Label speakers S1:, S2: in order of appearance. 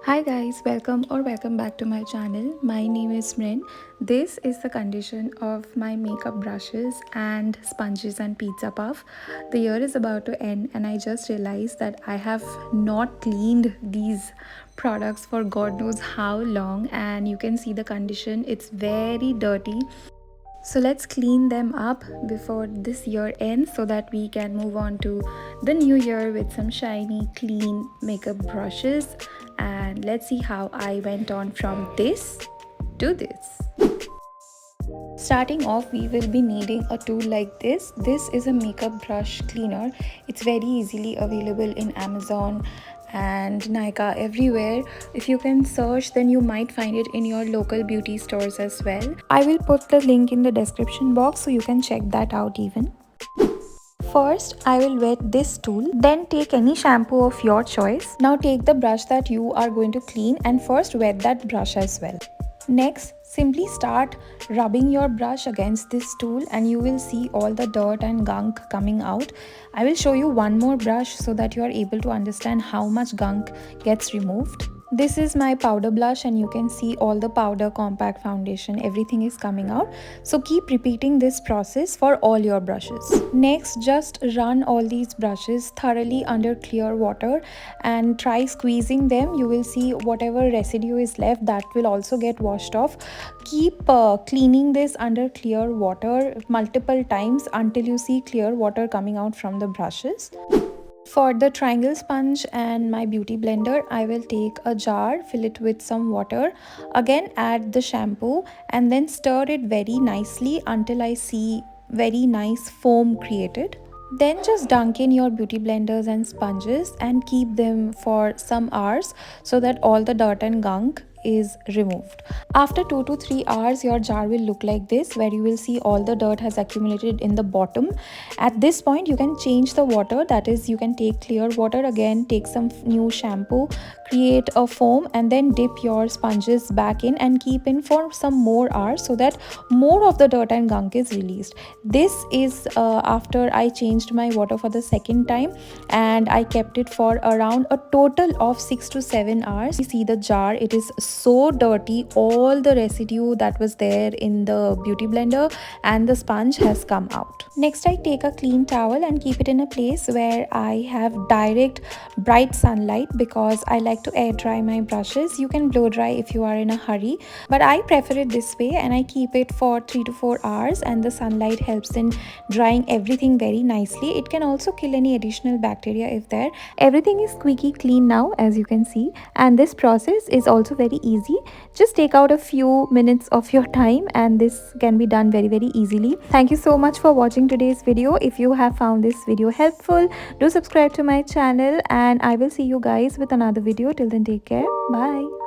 S1: Hi guys, welcome back to my channel. My name is Mrin. This is the condition of my makeup brushes and sponges and pizza puff. The year is about to end and I just realized that I have not cleaned these products for God knows how long, and you can see the condition. It's very dirty. So let's clean them up before this year ends so that we can move on to the new year with some shiny, clean makeup brushes. And let's see how I went on from this to this. Starting off, we will be needing a tool like this. This is a makeup brush cleaner. It's very easily available in Amazon and Nykaa, everywhere. If you can search, then you might find it in your local beauty stores as well. I will put the link in the description box so you can check that out even. First, I will wet this tool, then take any shampoo of your choice. Now take the brush that you are going to clean and first wet that brush as well. Next, simply start rubbing your brush against this tool and you will see all the dirt and gunk coming out. I will show you one more brush so that you are able to understand how much gunk gets removed. This is my powder blush and you can see all the powder, compact foundation, everything is coming out. So keep repeating this process for all your brushes. Next, just run all these brushes thoroughly under clear water and try squeezing them. You will see whatever residue is left, that will also get washed off. Keep cleaning this under clear water multiple times until you see clear water coming out from the brushes. For the triangle sponge and my beauty blender, I will take a jar, fill it with some water, again add the shampoo and then stir it very nicely until I see very nice foam created. Then just dunk in your beauty blenders and sponges and keep them for some hours so that all the dirt and gunk is removed. After 2 to 3 hours, your jar will look like this, where you will see all the dirt has accumulated in the bottom. At this point, you can change the water, that is, you can take clear water again, take some new shampoo, create a foam and then dip your sponges back in and keep in for some more hours so that more of the dirt and gunk is released. This is after I changed my water for the second time and I kept it for around a total of 6 to 7 hours. You see the jar, it is so dirty. All the residue that was there in the beauty blender and the sponge has come out. Next, I take a clean towel and keep it in a place where I have direct bright sunlight because I like to air dry my brushes. You can blow dry if you are in a hurry, but I prefer it this way and I keep it for 3 to 4 hours and the sunlight helps in drying everything very nicely. It can also kill any additional bacteria if there. Everything is squeaky clean now, as you can see, and this process is also very easy. Just take out a few minutes of your time and this can be done very easily. Thank you so much for watching today's video. If you have found this video helpful, do subscribe to my channel and I will see you guys with another video. Till then, take care. Bye.